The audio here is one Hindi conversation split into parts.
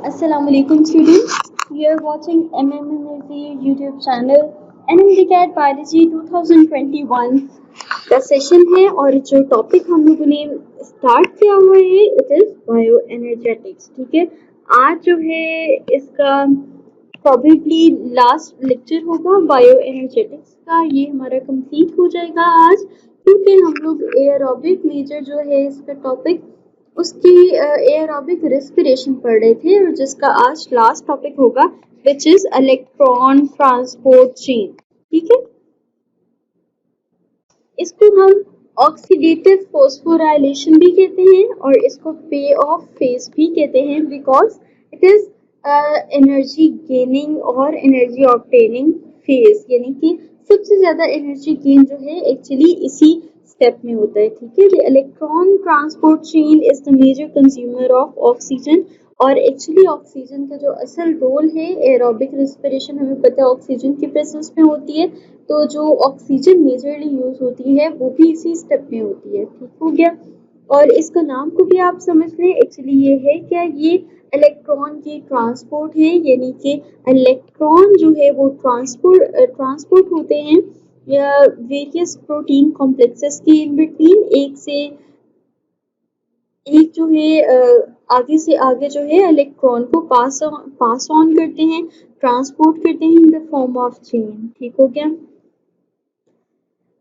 Assalamu alaikum students. You are watching MMNZ YouTube channel NMDCAT Biology 2021 का सेशन है और जो टॉपिक हम लोगों ने स्टार्ट किया हुआ है इट इज बायो एनर्जेटिक्स। ठीक है, आज जो है इसका प्रॉबेबली लास्ट लेक्चर होगा बायो एनर्जेटिक्स का। ये हमारा कंप्लीट हो जाएगा आज, क्योंकि हम लोग एयरोबिक मेजर जो है इसका टॉपिक उसकी एयरोबिक रेस्पिरेशन पढ़ रहे थे और जिसका आज लास्ट टॉपिक होगा which is electron transport chain. ठीक है, इसको हम ऑक्सीडेटिव फोस्फोराइलेशन भी कहते हैं और इसको पे ऑफ फेज भी कहते हैं, because it is energy gaining और एनर्जी ऑब्टेनिंग फेज, यानी कि सबसे ज्यादा एनर्जी गेन जो है एक्चुअली इसी स्टेप में होता है। ठीक है, the electron transport chain is the major consumer of oxygen. और एक्चुअली ऑक्सीजन का जो असल रोल है एरोबिक रेस्पिरेशन, हमें पता है ऑक्सीजन की प्रेजेंस में होती है, तो जो ऑक्सीजन मेजरली यूज होती है वो भी इसी स्टेप में होती है। ठीक हो गया, और इसका नाम को भी आप समझ लें, एक्चुअली ये है क्या, ये इलेक्ट्रॉन की ट्रांसपोर्ट है, यानी कि इलेक्ट्रॉन जो है वो ट्रांसपोर्ट होते हैं या वेरियस प्रोटीन कॉम्प्लेक्सेस के इन बिटवीन, एक से एक जो है आगे से आगे जो है इलेक्ट्रॉन को पास ऑन करते हैं, ट्रांसपोर्ट करते हैं in the form of chain. ठीक हो गया,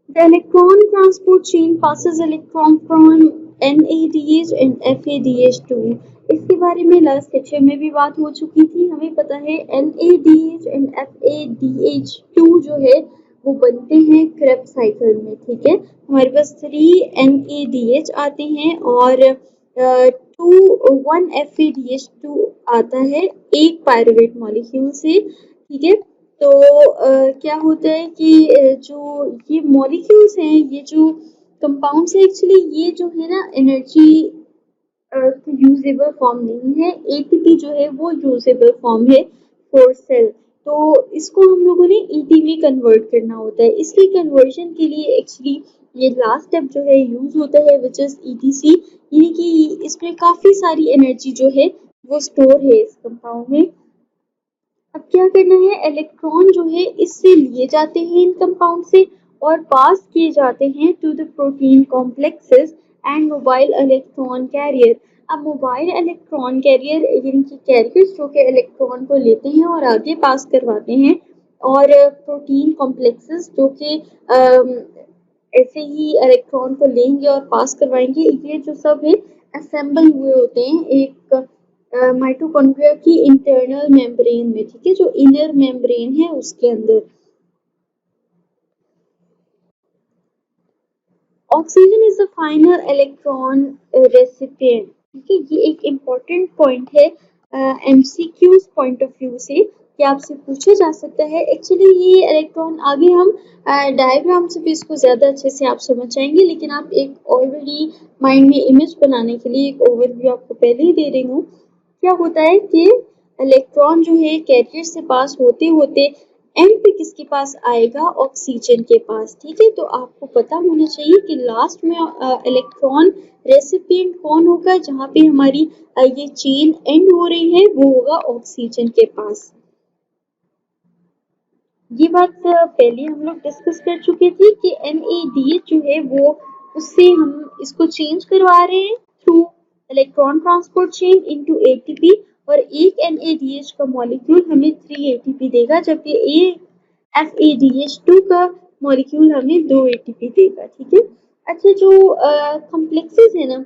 the electron transport chain passes electron from NADH and FADH2। इसके बारे में लास्ट लेक्चर में भी बात हो चुकी थी। हमें पता है NADH and FADH2 जो है वो बनते हैं क्रेब्स साइकिल में। ठीक है, हमारे पास 3 NADH आते हैं और 1 FADH2 आता है एक पायरुवेट मॉलिक्यूल से। ठीक है, तो क्या होता है कि जो ये मॉलिक्यूल्स हैं, ये जो कंपाउंड्स है, एक्चुअली ये जो है ना एनर्जी यूजेबल फॉर्म नहीं है। एटीपी जो है वो यूजेबल फॉर्म है फॉर सेल, तो इसको हम लोगों ने ईटीवी कन्वर्ट करना होता है। इसकी कन्वर्जन के लिए एक्चुअली ये लास्ट स्टेप जो है यूज होता है विच इज ईटीसी, यानी कि इसमें काफी सारी एनर्जी जो है वो स्टोर है इस कंपाउंड में। अब क्या करना है, इलेक्ट्रॉन जो है इससे लिए जाते हैं इन कंपाउंड से और पास किए जाते हैं to the protein complexes and mobile electron carrier. अब मोबाइल इलेक्ट्रॉन कैरियर यानी कि कैरियर्स जो कि इलेक्ट्रॉन को लेते हैं और आगे पास करवाते हैं, और प्रोटीन कॉम्प्लेक्सेस जो कि ऐसे ही इलेक्ट्रॉन को लेंगे और पास करवाएंगे, ये जो सब है असेंबल हुए होते हैं एक माइटोकॉन्ड्रिया की इंटरनल मेम्ब्रेन में। ठीक है, जो इनर मेम्ब्रेन है उसके अंदर। Oxygen is the final electron recipient. ठीक है, ये एक इम्पोर्टेंट पॉइंट है एमसीक्यूज पॉइंट ऑफ व्यू से कि आपसे पूछा जा सकता है। एक्चुअली ये इलेक्ट्रॉन आगे हम डायग्राम से भी इसको ज्यादा अच्छे से आप समझ जाएंगे, लेकिन आप एक ऑलरेडी माइंड में इमेज बनाने के लिए एक ओवरव्यू आपको पहले ही दे रही हूँ। क्या होता है कि इलेक्ट्रॉन जो है कैरियर से पास होते होते एंड पे किसके पास आएगा, ऑक्सीजन के पास। ठीक है, तो आपको पता होना चाहिए कि लास्ट में इलेक्ट्रॉन रेसिपिएंट कौन होगा, जहाँ पे हमारी ये चेन एंड हो रही है वो होगा ऑक्सीजन के पास। ये बात पहले हम लोग डिस्कस कर चुके थे कि NADH जो है वो उससे हम इसको चेंज करवा रहे हैं through electron transport chain into ATP, और एक NADH का मॉलिक्यूल हमें 3 ATP देगा, जबकि FADH2 का मॉलिक्यूल हमें 2 ATP देगा। ठीक है, अच्छा जो कॉम्प्लेक्सेस है ना,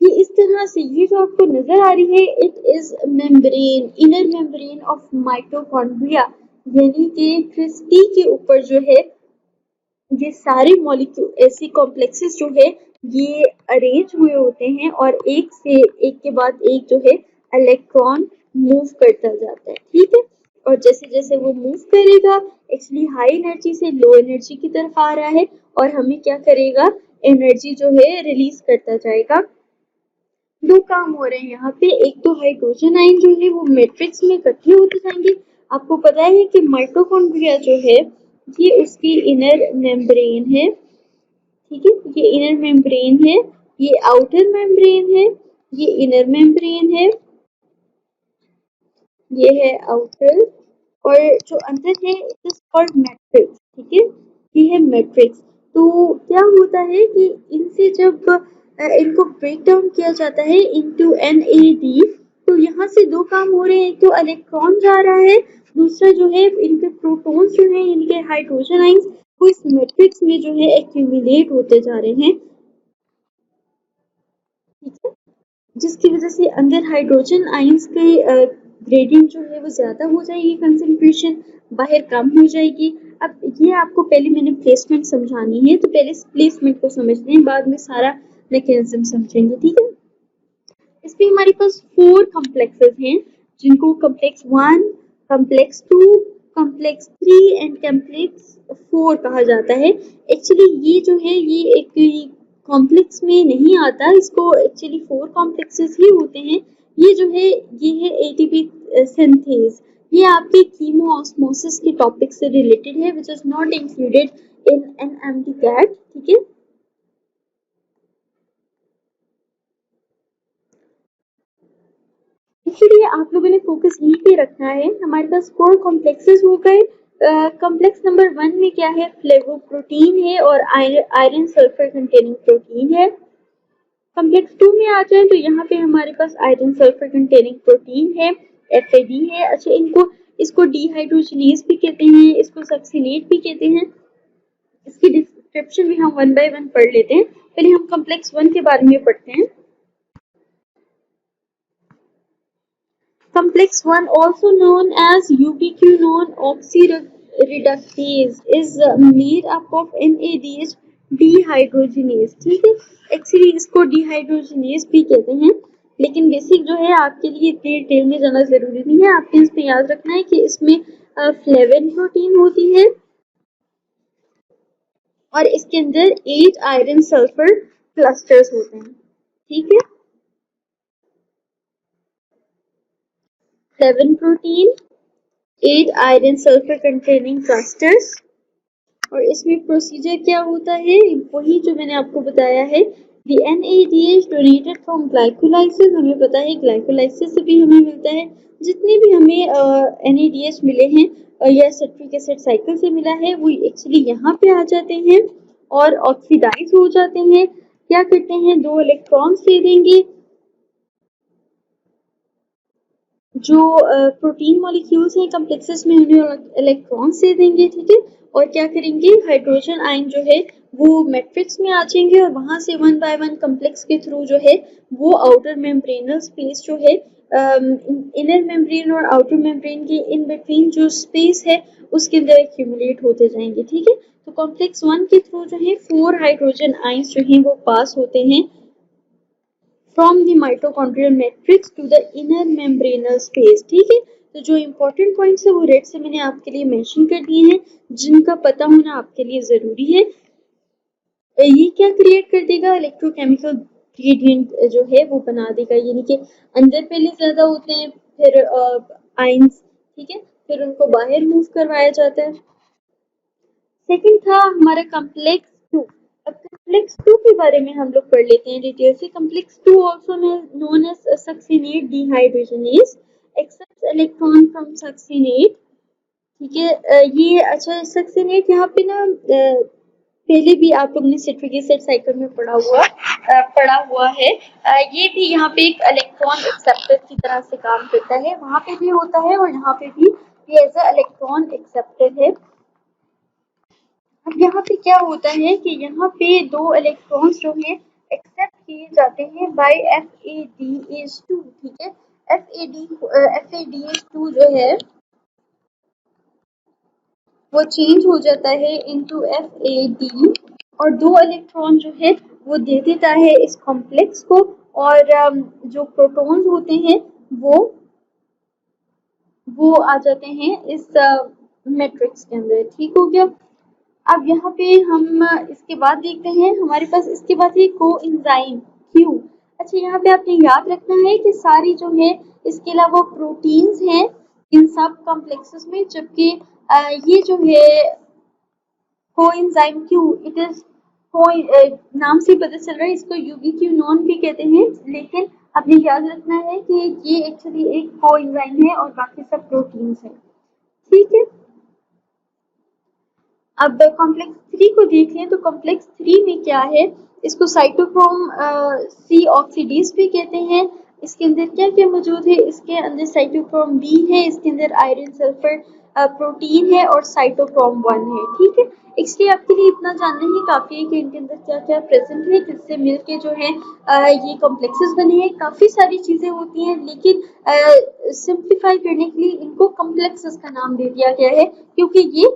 ये इस तरह से, ये जो आपको नजर आ रही है it is membrane, inner membrane of mitochondria, यानी कि क्रिस्टी के ऊपर जो है ये सारे मॉलिक्यूल ऐसी कॉम्प्लेक्सेस जो है ये अरेंज हुए होते हैं और एक से एक के बाद एक जो है इलेक्ट्रॉन मूव करता जाता है। ठीक है, और जैसे जैसे वो मूव करेगा एक्चुअली हाई एनर्जी से लो एनर्जी की तरफ आ रहा है और हमें क्या करेगा, एनर्जी जो है रिलीज करता जाएगा। दो काम हो रहे हैं यहाँ पे, एक तो हाइड्रोजन आयन जो है वो मैट्रिक्स में इकट्ठे होते जाएंगे। आपको पता है कि माइटोकॉन्ड्रिया जो है ये उसकी इनर मेम्ब्रेन है। ठीक है, ये इनर मेम्ब्रेन है, ये आउटर मेम्ब्रेन है, ये इनर मेम्ब्रेन है। ये है आउटर, और जो अंदर है इट इज कॉल्ड मैट्रिक्स, ठीक है, ये है मैट्रिक्स। तो क्या होता है कि इनसे जब इनको ब्रेक डाउन किया जाता है इनटू NAD, तो यहाँ से दो काम हो रहे हैं, एक तो इलेक्ट्रॉन जा रहा है, दूसरा जो है इनके प्रोटॉन्स जो है, इनके हाइड्रोजन आइंस वो इस मैट्रिक्स में जो है एक्यूमुलेट होते जा रहे हैं, ठीक है, जिसकी वजह से अंदर हाइड्रोजन आयंस के ग्रेडियंट जो है वो ज़्यादा हो जाएगी, कंसंट्रेशन बाहर कम हो जाएगी। अब ये आपको पहले मैंने प्लेसमेंट समझानी है, तो पहले प्लेसमेंट को समझते हैं, बाद में सारा मैकेनिज्म समझेंगे, ठीक है। इसमें हमारे पास 4 कॉम्प्लेक्सेस हैं, जिनको complex 1, complex 2, complex 3 and complex 4 कहा जाता है। एक्चुअली ये जो है ये एक कॉम्प्लेक्स में नहीं आता, इसको एक्चुअली 4 कॉम्प्लेक्सेस ही होते हैं। ये जो है ये है एटीपी सिंथेज, ये आपके कीमोऑस्मोसिस के टॉपिक से रिलेटेड है, which is not included in NMTCAT, ठीक है। इसीलिए आप लोगों ने फोकस यहीं पे रखना है। हमारे पास 4 कॉम्प्लेक्सेस हो गए। कॉम्प्लेक्स नंबर 1 में क्या है, फ्लेवोप्रोटीन है और आयरन सल्फर कंटेनिंग प्रोटीन है। कॉम्प्लेक्स 2 में आ जाए तो यहाँ पे हमारे पास आयरन सल्फर कंटेनिंग प्रोटीन है, FAD है। अच्छा, इनको इसको डिहाइड्रोजनेज भी कहते हैं, इसको सक्सिनेट भी कहते हैं। इसकी डिस्क्रिप्शन भी हम वन बाय वन पढ़ लेते हैं। पहले हम कॉम्प्लेक्स 1 के बारे में पढ़ते हैं। Complex 1, also known as ubiquinone oxyreductase, is made up of NADH dehydrogenase, ठीक है। एक्चुअली इसको डिहाइड्रोजनेज भी कहते हैं, लेकिन बेसिक जो है आपके लिए इतनी डिटेल में जाना जरूरी नहीं है। आपको इसमें याद रखना है कि इसमें फ्लेविन प्रोटीन होती है और इसके अंदर 8 आयरन सल्फर क्लस्टर्स होते हैं, ठीक है। Flavin protein, 8 iron sulphur containing clusters, और इसमें प्रोसीजर क्या होता है, वही जो मैंने आपको बताया है। The NADH donated from glycolysis, हमें पता है ग्लाइकोलाइसिस से भी हमें मिलता है। जितने भी हमें NADH मिले हैं या सिट्रिक एसिड साइकिल से मिला है, वो एक्चुअली यहाँ पे आ जाते हैं और ऑक्सीडाइज हो जाते हैं। क्या करते हैं, 2 इलेक्ट्रॉन्स दे देंगे, जो प्रोटीन मॉलिक्यूल्स हैं कॉम्प्लेक्सेस में उन्हें इलेक्ट्रॉन्स दे देंगे, ठीक है। और क्या करेंगे, हाइड्रोजन आयन जो है वो मैट्रिक्स में आ जाएंगे और वहां से वन बाय वन कॉम्प्लेक्स के थ्रू जो है वो आउटर मेम्ब्रेनल स्पेस जो है, इनर मेम्ब्रेन और आउटर मेम्ब्रेन के इन बिटवीन जो स्पेस है उसके अंदर एक्यूमुलेट होते जाएंगे, ठीक है। तो कॉम्प्लेक्स 1 के थ्रू जो है 4 हाइड्रोजन आयंस जो हैं वो पास होते हैं from the mitochondrial matrix to the inner membranous space, ठीक है। तो जो इम्पोर्टेंट पॉइंट्स है वो रेड से मैंने आपके लिए मेंशन कर दिए हैं, जिनका पता होना आपके लिए जरूरी है। ये क्या क्रिएट कर देगा, इलेक्ट्रोकेमिकल ग्रेडियंट जो है वो बना देगा, यानी कि अंदर पहले ज्यादा होते हैं, फिर आयंस, ठीक है, फिर उनको बाहर मूव करवाया जाता है। सेकंड था हमारा कॉम्प्लेक्स 2। अब कॉम्प्लेक्स 2 के बारे में हम लोग पढ़ लेते हैं डिटेल से। Complex 2 also known as succinate dehydrogenase accepts electron from succinate, ठीक है। ये अच्छा सक्सिनेट यहाँ पे ना पहले भी आप लोगों ने सिट्रिक एसिड साइकिल में पढ़ा हुआ है। ये भी यहाँ पे एक इलेक्ट्रॉन एक्सेप्टर की तरह से काम करता है, वहां पे भी होता है और यहाँ पे भी ये एज अ इलेक्ट्रॉन एक्सेप्टर है। अब यहाँ पे क्या होता है कि यहाँ पे 2 इलेक्ट्रॉन्स जो है एक्सेप्ट किए जाते हैं बाय FADH2, ठीक है। FADH2 जो है वो चेंज हो जाता है इनटू FAD और 2 इलेक्ट्रॉन जो है वो दे देता है इस कॉम्प्लेक्स को, और जो प्रोटॉन्स होते हैं वो आ जाते हैं इस मैट्रिक्स के अंदर, ठीक हो गया। अब यहाँ पे हम इसके बाद देखते हैं, हमारे पास इसके बाद है कोएंजाइम Q। अच्छा, यहाँ पे आपने याद रखना है कि सारी जो है इसके अलावा प्रोटीन्स हैं इन सब कॉम्प्लेक्सेस में, जबकि ये जो है कोएंजाइम Q, इट इज नाम से पता चल रहा है, इसको यूबिक्विनोन भी कहते हैं, लेकिन आपने याद रखना है कि ये एक्चुअली एक कोएंजाइम है और बाकी सब प्रोटीन्स हैं। ठीक है, अब कॉम्प्लेक्स 3 को देख लें तो कॉम्प्लेक्स 3 में क्या है, इसको साइटोक्रोम सी ऑक्सीडेज भी कहते हैं। इसके अंदर क्या क्या मौजूद है, इसके अंदर साइटोक्रोम बी है, इसके अंदर आयरन सल्फर प्रोटीन है और साइटोक्रोम 1 है। ठीक है, इसलिए आपके लिए इतना जानना ही काफ़ी है कि इनके अंदर क्या क्या प्रेजेंट है, जिससे मिलके जो है ये कॉम्प्लेक्सेस बने हैं। काफ़ी सारी चीज़ें होती हैं, लेकिन सिंप्लीफाई करने के लिए इनको कॉम्प्लेक्सेस का नाम दे दिया गया है, क्योंकि ये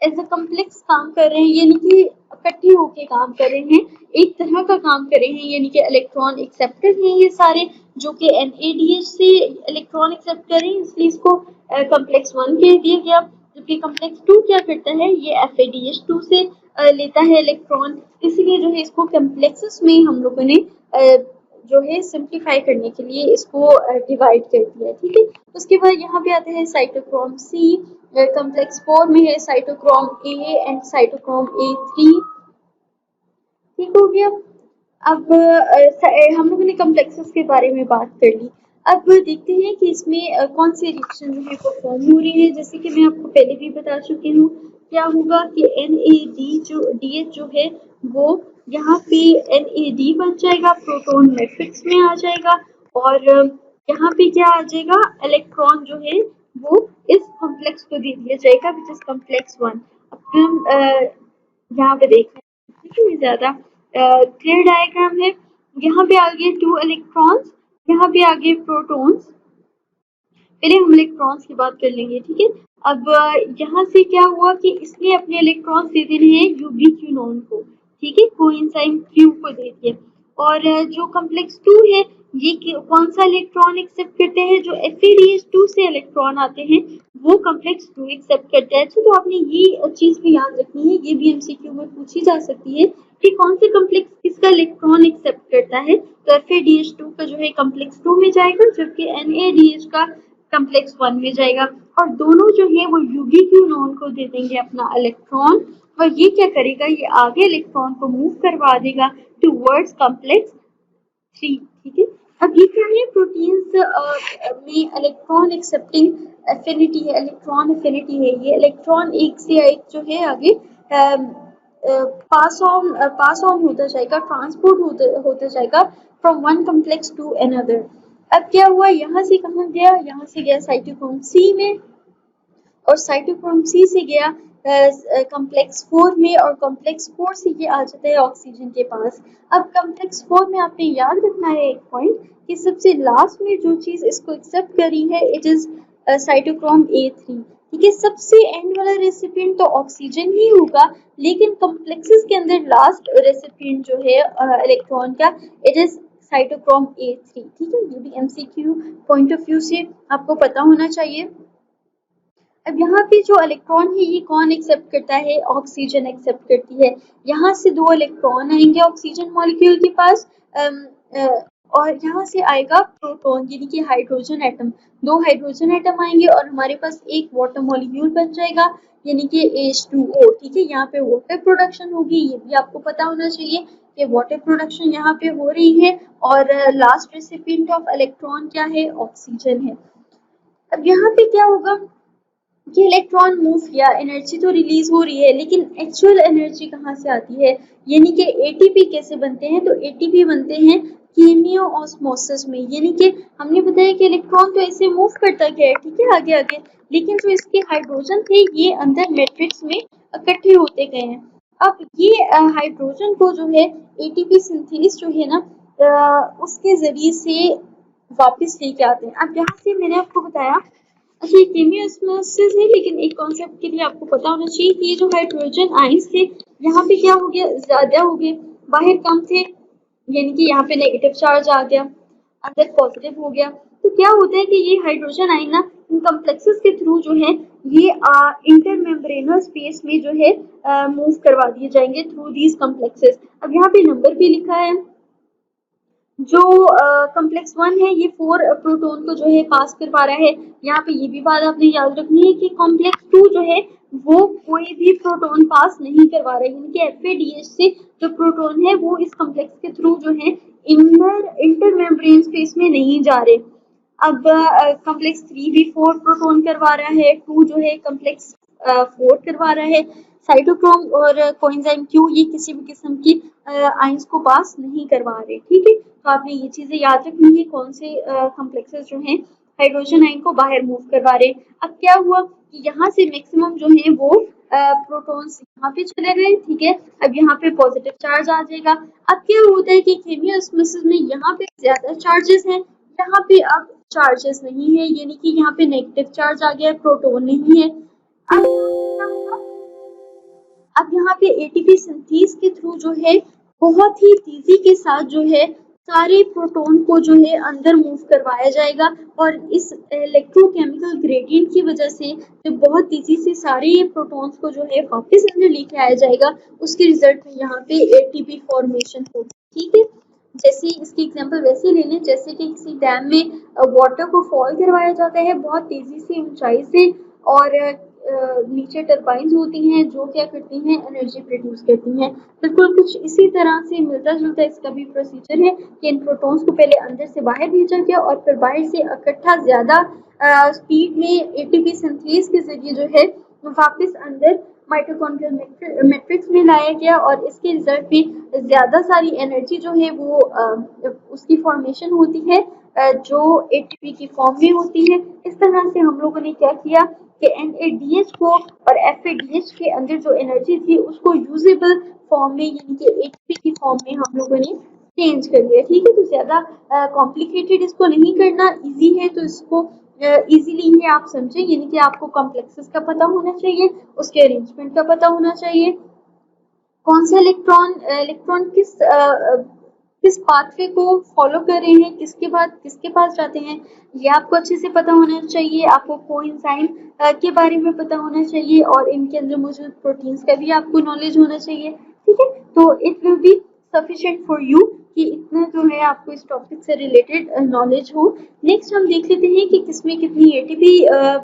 एज अ कॉम्प्लेक्स काम कर रहे हैं, यानी कि इकट्ठे होके काम कर रहे हैं, एक तरह का काम कर रहे हैं, यानी कि इलेक्ट्रॉन एक्सेप्टर हैं ये सारे, जो कि NADH से इलेक्ट्रॉन एक्सेप्ट कर रहे हैं, इसलिए इसको कॉम्प्लेक्स 1 कह दिया गया। जबकि कॉम्प्लेक्स 2 क्या करता है, ये FADH2 से लेता है इलेक्ट्रॉन, इसलिए जो है इसको कॉम्प्लेक्सेस में हम लोगों ने जो है सिंप्लीफाई करने के लिए इसको डिवाइड कर दिया है। ठीक है, उसके बाद यहाँ पे आता है साइटोक्रोम सी, कॉम्प्लेक्स 4 में है cytochrome A and cytochrome A3। ठीक हो गया। अब हम लोगों ने कॉम्प्लेक्सेस के बारे में बात कर ली। अब देखते हैं कि इसमें कौन से रिएक्शन जो है परफॉर्म हो रही है। जैसे कि मैं आपको पहले भी बता चुकी हूँ, क्या होगा कि NAD जो है वो यहाँ पे NAD बन जाएगा, प्रोटॉन मैट्रिक्स में आ जाएगा, और यहाँ पे क्या आ जाएगा, इलेक्ट्रॉन जो है वो इस कॉम्प्लेक्स को दे दिया जाएगा, विच इज कॉम्प्लेक्स 1। अब हम यहाँ पे देख रहे हैं, ठीक है, ज्यादा क्लियर डायग्राम है। यहाँ पे आ गए 2 इलेक्ट्रॉन्स, यहाँ पे आ गए प्रोटॉन्स। पहले हम इलेक्ट्रॉन्स की बात कर लेंगे। ठीक है, अब यहाँ से क्या हुआ कि इसने अपने इलेक्ट्रॉन्स दे देने हैं यूबिक्विनोन को। ठीक है, कोएंजाइम Q को दे दिए। और जो कॉम्प्लेक्स 2 है, ये कौन सा इलेक्ट्रॉन एक्सेप्ट करते हैं, जो FADH2 से इलेक्ट्रॉन आते हैं वो कॉम्प्लेक्स 2 एक्सेप्ट करते हैं। अच्छा, तो आपने ये चीज भी याद रखनी है, ये भी MCQ में पूछी जा सकती है कि कौन से कॉम्प्लेक्स किसका इलेक्ट्रॉन एक्सेप्ट करता है। तो FADH2 का जो है कॉम्प्लेक्स 2 में जाएगा, जबकि NADH का कॉम्प्लेक्स 1 में जाएगा, और दोनों जो है वो यूबिक्विनोन को दे देंगे अपना इलेक्ट्रॉन, और ये क्या करेगा, ये आगे इलेक्ट्रॉन को मूव करवा देगा टूवर्ड्स कॉम्प्लेक्स 3। ठीक है, अब ये क्या है, प्रोटीन्स में इलेक्ट्रॉन एक्सेप्टिंग एफिनिटी है, इलेक्ट्रॉन एफिनिटी है। ये इलेक्ट्रॉन एक से एक जो है आगे पास ऑन होता जाएगा, ट्रांसपोर्ट होता जाएगा from one complex to another. अब क्या हुआ, यहाँ से कहाँ गया, यहाँ से गया साइटोक्रोम सी में, और साइटोक्रोम सी से गया कॉम्प्लेक्स 4 में, और कॉम्प्लेक्स 4 से ये आ जाता है ऑक्सीजन के पास। अब कॉम्प्लेक्स 4 में आपने याद रखना है एक पॉइंट, कि सबसे लास्ट में जो चीज इसको एक्सेप्ट करी है, इट इज साइटोक्रोम A3। ठीक है, सबसे एंड वाला रेसिपिएंट तो ऑक्सीजन ही होगा, लेकिन कॉम्प्लेक्सेस के अंदर लास्ट रेसिपिएंट जो है इलेक्ट्रॉन का, इट इज साइटोक्रोम A3। ठीक है, ये भी MCQ पॉइंट ऑफ व्यू से आपको पता होना चाहिए। अब यहाँ पे जो इलेक्ट्रॉन है ये कौन एक्सेप्ट करता है, ऑक्सीजन एक्सेप्ट करती है। यहाँ से 2 इलेक्ट्रॉन आएंगे ऑक्सीजन मॉलिक्यूल के पास, और यहाँ से आएगा प्रोटॉन, यानी कि हाइड्रोजन एटम। 2 हाइड्रोजन एटम आएंगे और हमारे पास एक वाटर मॉलिक्यूल बन जाएगा, यानी कि H2O। ठीक है, यहाँ पे वाटर प्रोडक्शन होगी, ये भी आपको पता होना चाहिए कि वाटर प्रोडक्शन यहाँ पे हो रही है, और लास्ट रेसिपिएंट ऑफ इलेक्ट्रॉन क्या है, ऑक्सीजन है। अब यहाँ पे क्या होगा कि इलेक्ट्रॉन मूव किया, एनर्जी तो रिलीज हो रही है, लेकिन एक्चुअल एनर्जी कहाँ से आती है, यानी कि एटीपी कैसे बनते हैं, तो एटीपी बनते हैं कीमियो ऑस्मोसिस में। यानी कि हमने बताया कि इलेक्ट्रॉन तो ऐसे मूव करता गया है, ठीक है, आगे आगे, लेकिन जो इसके हाइड्रोजन थे ये अंदर मैट्रिक्स में इकट्ठे होते गए हैं। अब ये हाइड्रोजन को जो है एटीपी सिंथेस जो है ना, उसके जरिए से वापस लेके आते हैं। अब यहाँ से मैंने आपको बताया, अच्छा, ये केमियोस्मोसिस है, लेकिन एक कॉन्सेप्ट के लिए आपको पता होना चाहिए कि ये जो हाइड्रोजन आइंस थे, यहाँ पे क्या हो गया, ज्यादा हो गए, बाहर कम थे, यानी कि यहाँ पे नेगेटिव चार्ज आ गया, अंदर पॉजिटिव हो गया। तो क्या होता है कि ये हाइड्रोजन आइन ना इन कॉम्प्लेक्सेस के थ्रू जो है ये इंटरमेम्ब्रेनल स्पेस में जो है मूव करवा दिए जाएंगे थ्रू दीज कॉम्प्लेक्सेस। अब यहाँ पे नंबर भी लिखा है, जो कॉम्प्लेक्स 1 है ये 4 प्रोटॉन को जो है पास करवा रहा है। यहाँ पे ये भी बात आपने याद रखनी है कि कॉम्प्लेक्स 2 जो है वो कोई भी प्रोटॉन पास नहीं करवा रहे, यानी कि FADH से जो प्रोटॉन है वो इस कॉम्प्लेक्स के थ्रू जो है इंटर मेम्ब्रेन स्पेस में नहीं जा रहे। अब कॉम्प्लेक्स 3 भी 4 प्रोटॉन करवा रहा है, 2 जो है कॉम्प्लेक्स 4 करवा रहा है। साइटोक्रोम और कोएंजाइम Q ये किसी भी किस्म की आयंस को पास नहीं करवा रहे, ठीक है। तो आपने ये चीजें याद रखनी है, कौन से कॉम्प्लेक्सेस जो हैं हाइड्रोजन आयन को बाहर मूव करवा रहे। अब क्या हुआ कि यहाँ से मैक्सिमम जो है वो प्रोटॉन्स यहाँ पे चले गए, ठीक है। अब यहाँ पे पॉजिटिव चार्ज आ जाएगा। अब क्या होता है कि केमियोस्मोसिस में यहाँ पे ज्यादा चार्जेस हैं, यहाँ पे अब चार्जेस नहीं है, यानी कि यहाँ पे नेगेटिव चार्ज आ गया, प्रोटॉन नहीं है। अब क्या होगा, अब यहाँ पे एटीपी सिंथेस के थ्रू जो है बहुत ही तेजी के साथ जो है सारे प्रोटॉन को जो है अंदर मूव करवाया जाएगा, और इस इलेक्ट्रोकेमिकल ग्रेडियंट की वजह से जब बहुत तेजी से सारे प्रोटॉन्स को जो है वापस अंदर लेके आया जाएगा, उसके रिजल्ट में यहाँ पे एटीपी फॉर्मेशन होगी, ठीक है। जैसे इसकी एग्जांपल वैसे ले लें जैसे कि किसी डैम में वाटर को फॉल करवाया जाता है बहुत तेजी से ऊंचाई से, और नीचे टरबाइंस होती हैं जो क्या करती हैं, एनर्जी प्रोड्यूस करती हैं। बिल्कुल कुछ इसी तरह से मिलता जुलता इसका भी प्रोसीजर है कि इन प्रोटॉन्स को पहले अंदर से बाहर भेजा गया और फिर बाहर से इकट्ठा ज्यादा स्पीड में एटीपी सिंथेस के जरिए जो है वापस अंदर माइटोकॉन्ड्रियल मैट्रिक्स में लाया गया, और इसके रिजल्ट में ज्यादा सारी एनर्जी जो है वो उसकी फॉर्मेशन होती है जो एटीपी की फॉर्म में होती है। इस तरह से हम लोगों ने क्या किया कि NADH को और FADH के अंदर जो एनर्जी थी उसको यूजेबल फॉर्म में यानी कि एटीपी की फॉर्म में हम लोगों ने चेंज कर लिया, ठीक है। तो ज्यादा कॉम्प्लिकेटेड इसको नहीं करना, इजी है तो इसको इजीली ही आप समझें, यानी कि आपको कॉम्प्लेक्सेस का पता होना चाहिए, उसके अरेंजमेंट का पता होना चाहिए, कौन से इलेक्ट्रॉन किस पाथवे को फॉलो कर रहे हैं, किसके बाद किसके पास जाते हैं, ये आपको अच्छे से पता होना चाहिए। आपको कोएंजाइम के बारे में पता होना चाहिए, और इनके अंदर मौजूद प्रोटीन्स का भी आपको नॉलेज होना चाहिए, ठीक है। तो it will be sufficient for you कि इतना जो है आपको इस टॉपिक से रिलेटेड नॉलेज हो। नेक्स्ट हम देख लेते हैं कि किसमें कितनी एटीपी